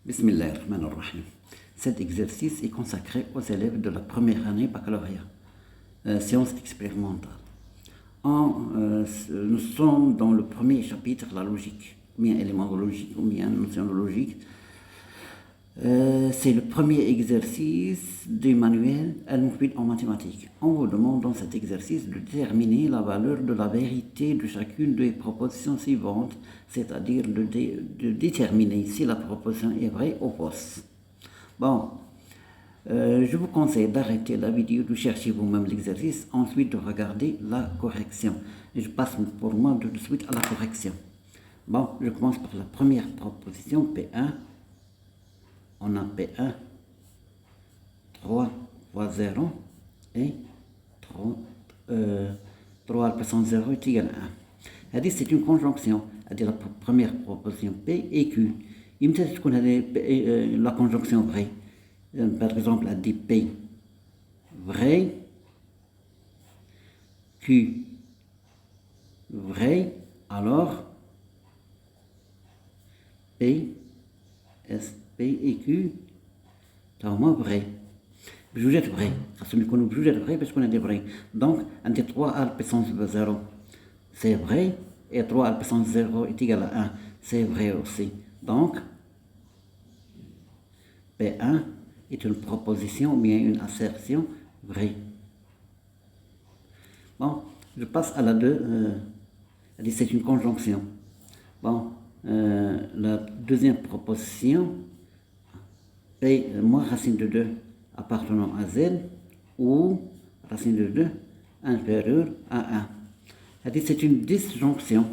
Bismillahirrahmanirrahim. Cet exercice est consacré aux élèves de la première année baccalauréat, sciences expérimentales. Nous sommes dans le premier chapitre, la logique, ou bien élément de logique, ou bien notion de logique. C'est le premier exercice du manuel Al-Mufid en mathématiques. On vous demande dans cet exercice de déterminer la valeur de la vérité de chacune des propositions suivantes, c'est-à-dire de déterminer si la proposition est vraie ou fausse. Bon, je vous conseille d'arrêter la vidéo, de chercher vous-même l'exercice, ensuite de regarder la correction. Et je passe pour moi de suite à la correction. Bon, je commence par la première proposition, P1. On a P1, 3 fois 0 et 3 à la puissance 0 est égal à 1. C'est une conjonction. C'est-à-dire la première proposition P et Q. Il me dit qu'on a la conjonction vraie. Par exemple, elle dit P vrai, Q vrai, alors P et Q, c'est vraiment vrai. Je jette vrai. Je jette vrai parce qu'on a des vrais. Donc, on dit 3 à la puissance 0, c'est vrai. Et 3 à la puissance 0 est égal à 1, c'est vrai aussi. Donc, P1 est une proposition ou bien une assertion vraie. Bon, je passe à la 2. C'est une conjonction. Bon, la deuxième proposition, P moins racine de 2 appartenant à Z ou racine de 2 inférieure à 1. C'est une disjonction.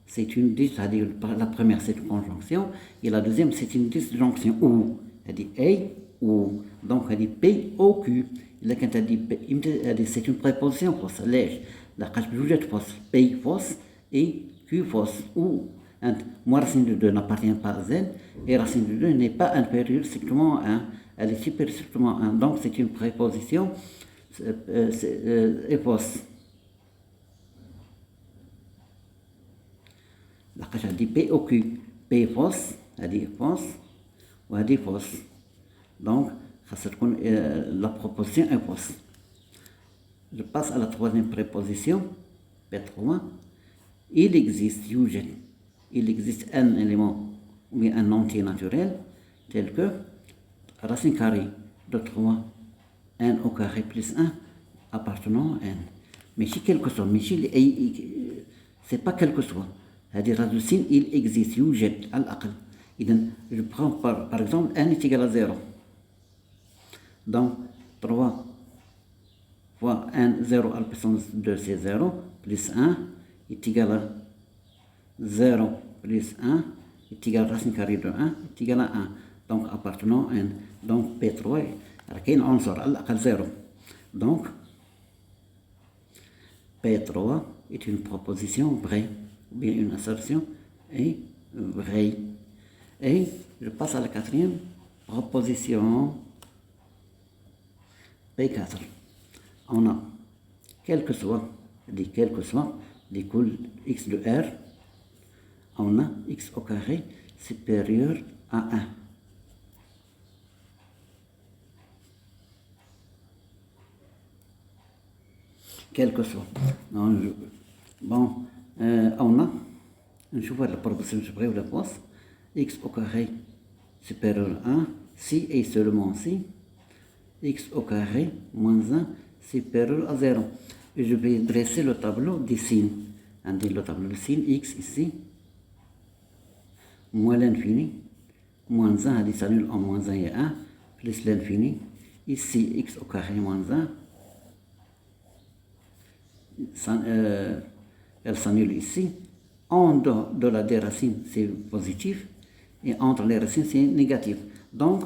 C'est-à-dire la première c'est une conjonction et la deuxième c'est une disjonction ou. A ou. Donc elle dit P au Q. C'est une préposition fausse. La conjugaison fausse. P fausse et Q fausse. Ou moins racine de 2 n'appartient pas à Z et racine de 2 n'est pas inférieure strictement à 1. Elle est supérieure strictement à 1. Donc c'est une préposition fausse. La case dit P au Q. P fausse, elle dit fausse, ou elle dit fausse. Donc, la proposition est fausse. Je passe à la troisième préposition, P3. Il existe un élément ou bien un entier naturel tel que racine carrée de 3 n au carré plus 1 appartenant à n. Mais si quelque soit, c'est pas quelque soit. C'est-à-dire racine, il existe, يوجد على الأقل. Je prends par exemple n est égal à 0. Donc 3 fois n, 0 à la puissance 2 c'est 0, plus 1 est égal à 0 plus 1 est égal à racine carrée de 1 est égal à 1. Donc appartenant à n. Donc P3 est عنصر على الأقل 0. Donc P3 est une proposition vraie, ou bien une assertion est vraie. Et je passe à la quatrième proposition P4. On a quel que soit l'école x de R, on a x au carré supérieur à 1. Quel que soit. Bon, on a, je vois la proposition supérieure de la fausse, x au carré supérieur à 1, si et seulement si, x au carré moins 1 supérieur à 0. Et je vais dresser le tableau des signes. Le tableau des signes, x ici, moins l'infini, moins 1, elle s'annule en moins 1 et 1, plus l'infini, ici x au carré moins 1, elle s'annule ici. En dehors de la des racines, c'est positif, et entre les racines, c'est négatif. Donc,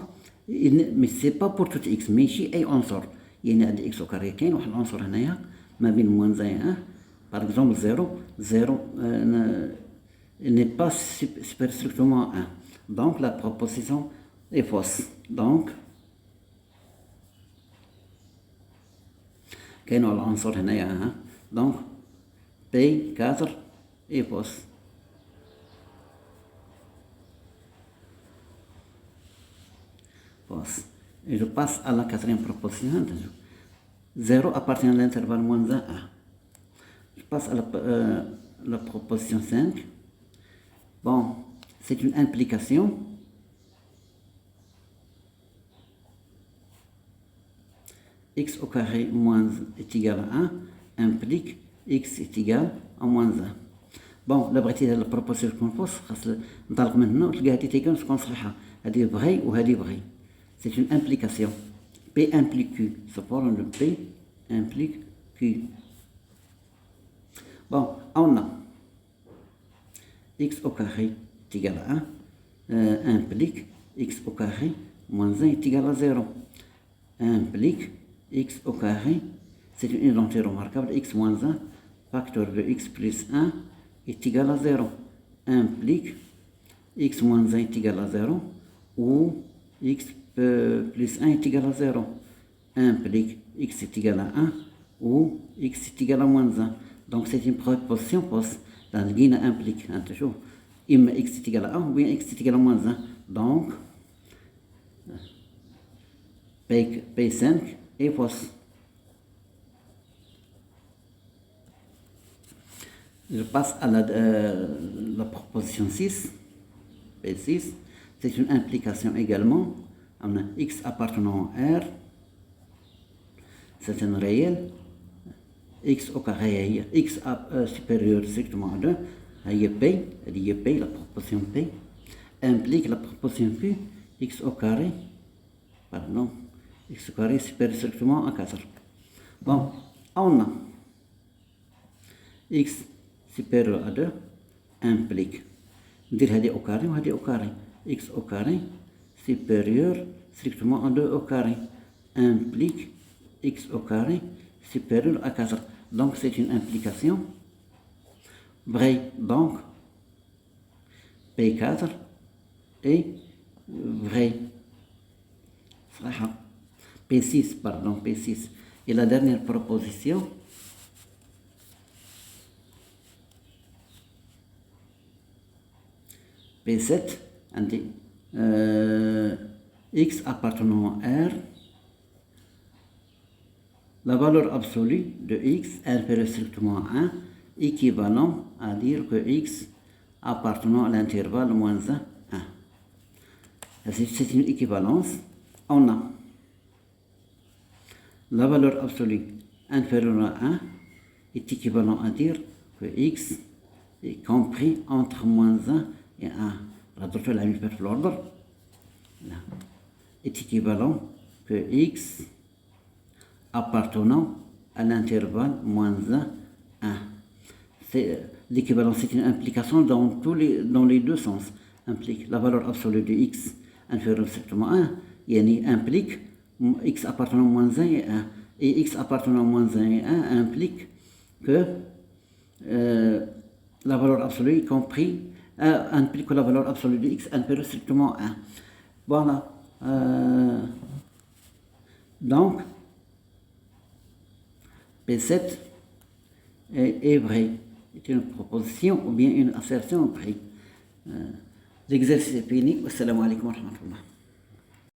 mais ce n'est pas pour tout x, mais ici, il y a un عنصر. Il y a x au carré, il y a un عنصر هنايا ما بين moins 1 et 1. Par exemple, 0 n'est pas super strictement 1. Donc, la proposition est fausse. Donc, il y a un عنصر هنايا. Donc, P4 est fausse. fausse. Et je passe à la quatrième proposition. 0 appartient à l'intervalle moins 1, 1. Je passe à la proposition 5. Bon, c'est une implication. X au carré moins est égal à 1 implique x est égal à moins 1. Bon, la بغيتي هاد البروبوسيون تكون فوس خاص نطلق من هنا وتلقاها هادي تيكون تكون صحيحة. هادي فغي وهادي فغي. C'est une implication. P implique Q. Ce forme de P implique Q. Bon, on a x au carré est égal à 1 implique x au carré moins 1 est égal à 0. Implique x au carré, c'est une identité remarquable, x moins 1, facteur de x plus 1 est égal à 0. Implique x moins 1 est égal à 0 ou x plus 1 est égal à 0. Implique x est égal à 1 ou x est égal à moins 1. Donc c'est une proposition fausse. Dans le guine implique, toujours, x est égal à 1 ou bien x est égal à moins 1. Donc, P5 est fausse. Je passe à la proposition 6. P6, c'est une implication également. On a x appartenant à R. C'est un réel. X au carré, x supérieur strictement à 2. Il y a P, la proposition P. Implique la proposition Q. X au carré. Pardon. X au carré supérieur strictement à 4. Bon, on a x supérieur à 2 implique ندير هذه au carré وهذه au carré. X au carré supérieur strictement à 2 au carré implique x au carré supérieur à 4. Donc c'est une implication vraie. Donc P4 est vrai. P6, pardon, P6. Et la dernière proposition, P7, x appartenant à R, la valeur absolue de x inférieure strictement à 1, équivalent à dire que x appartenant à l'intervalle moins 1, 1. C'est une équivalence. On a la valeur absolue inférieure à 1 est équivalent à dire que x est compris entre moins 1 et 1. L'ordre est équivalent que x appartenant à l'intervalle moins 1, 1. L'équivalence, c'est une implication dans les deux sens. Implique la valeur absolue de x inférieure strictement à 1, implique x appartenant à moins 1 et 1. Et x appartenant à moins 1 et 1 implique que la valeur absolue y compris implique que la valeur absolue de x inférieure strictement à 1. Voilà. Donc, P7 est vrai. C'est une proposition ou bien une assertion vraie. L'exercice est fini. Wassalamu alaikum wa rahmatullah.